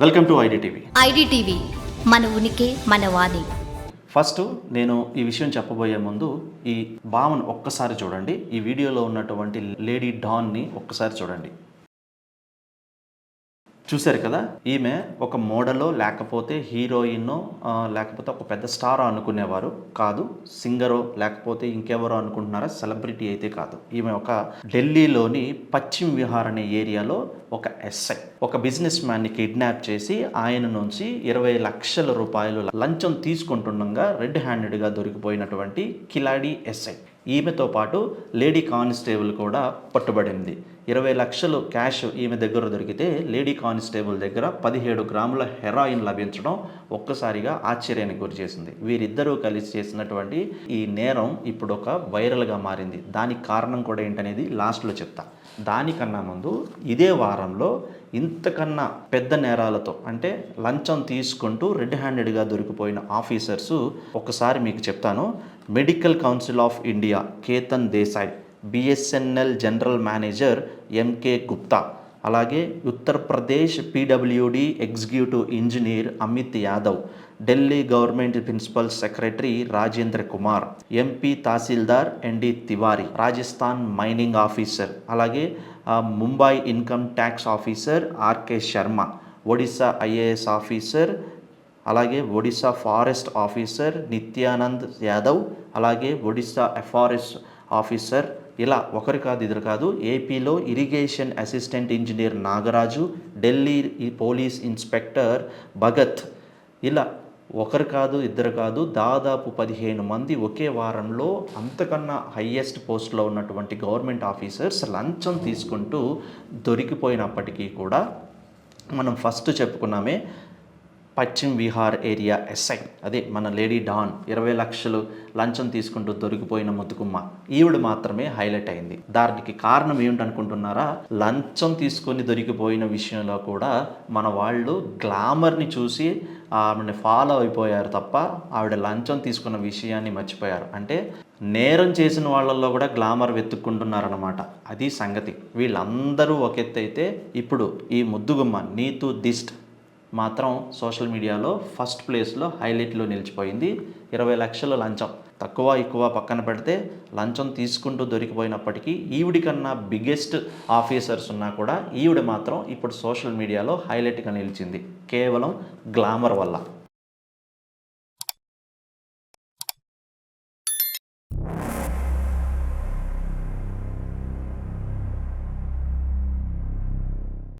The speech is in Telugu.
Welcome to IDTV. ఐడిటీవీ మన ఉనికి మన వాణి. ఫస్ట్ నేను ఈ విషయం చెప్పబోయే ముందు ఈ భావన ఒక్కసారి చూడండి. ఈ వీడియోలో ఉన్నటువంటి లేడీ డాన్ని ఒక్కసారి చూడండి. చూశారు కదా, ఈమె ఒక మోడలో లేకపోతే హీరోయిన్ లేకపోతే ఒక పెద్ద స్టార్ అనుకునేవారు కాదు, సింగరో లేకపోతే ఇంకెవరో అనుకుంటున్నారా, సెలబ్రిటీ అయితే కాదు. ఈమె ఒక ఢిల్లీలోని పశ్చిమ విహార్ అనే ఏరియాలో ఒక ఎస్ఐ ఒక బిజినెస్ మ్యాన్ని కిడ్నాప్ చేసి ఆయన నుంచి 20 లక్షల రూపాయలు లంచం తీసుకుంటుండగా రెడ్ హ్యాండెడ్గా దొరికిపోయినటువంటి కిలాడి ఎస్ఐ. ఈమెతో పాటు లేడీ కానిస్టేబుల్ కూడా పట్టుబడింది. 20 లక్షలు క్యాష్ ఈమె దగ్గర దొరికితే లేడీ కానిస్టేబుల్ దగ్గర 17 గ్రాముల హెరాయిన్ లభించడం ఒక్కసారిగా ఆశ్చర్యానికి గురి చేసింది. వీరిద్దరూ కలిసి చేసినటువంటి ఈ నేరం ఇప్పుడు ఒక వైరల్గా మారింది. దానికి కారణం కూడా ఏంటనేది లాస్ట్లో చెప్తా. దానికన్నా ముందు ఇదే వారంలో ఇంతకన్నా పెద్ద నేరాలతో అంటే లంచం తీసుకుంటూ రెడ్ హ్యాండెడ్గా దొరికిపోయిన ఆఫీసర్సు ఒకసారి మీకు చెప్తాను. Medical council of India Ketan Desai, BSNL general manager MK Gupta, అలాగే Uttar Pradesh PWD executive engineer Amit Yadav, Delhi government principal secretary Rajendra Kumar, MP tehsildar ND Tiwari, Rajasthan mining officer, అలాగే Mumbai income tax officer RK Sharma, Odisha IAS officer, అలాగే ఒడిశా ఫారెస్ట్ ఆఫీసర్ నిత్యానంద్ యాదవ్, అలాగే ఒడిశా ఎఫారెస్ట్ ఆఫీసర్. ఇలా ఒకరు కాదు ఇద్దరు కాదు, ఏపీలో irrigation assistant engineer Nagaraju, Delhi police inspector Bhagat, ఇలా ఒకరు కాదు ఇద్దరు కాదు, దాదాపు 15 మంది ఒకే వారంలో అంతకన్నా హయ్యెస్ట్ పోస్ట్లో ఉన్నటువంటి గవర్నమెంట్ ఆఫీసర్స్ లంచం తీసుకుంటూ దొరికిపోయినప్పటికీ కూడా మనం ఫస్ట్ చెప్పుకున్నామే పశ్చిమ విహార్ ఏరియా ఎస్ఐ, అదే మన లేడీ డాన్ 20 లక్షలు లంచం తీసుకుంటూ దొరికిపోయిన ముతుకుమ్మ, ఈవిడ మాత్రమే హైలైట్ అయింది. దానికి కారణం ఏమిటనుకుంటున్నారా? లంచం తీసుకొని దొరికిపోయిన విషయంలో కూడా మన వాళ్ళు గ్లామర్ని చూసి ఆవిడని ఫాలో అయిపోయారు తప్ప ఆవిడ లంచం తీసుకున్న విషయాన్ని మర్చిపోయారు. అంటే నేరం చేసిన వాళ్ళల్లో కూడా గ్లామర్ వెతుక్కుంటున్నారన్నమాట. అది సంగతి. వీళ్ళందరూ ఒక ఎత్తు అయితే ఇప్పుడు ఈ ముద్దుగుమ్మ నీతూ దిస్ట్ మాత్రం సోషల్ మీడియాలో ఫస్ట్ ప్లేస్లో హైలైట్లో నిలిచిపోయింది. 20 లక్షల లంచం తక్కువ ఎక్కువ పక్కన పెడితే లంచం తీసుకుంటూ దొరికిపోయినప్పటికీ ఈవిడి కన్నా బిగ్గెస్ట్ ఆఫీసర్స్ ఉన్నా కూడా ఈవిడ మాత్రం ఇప్పుడు సోషల్ మీడియాలో హైలైట్గా నిలిచింది కేవలం గ్లామర్ వల్ల.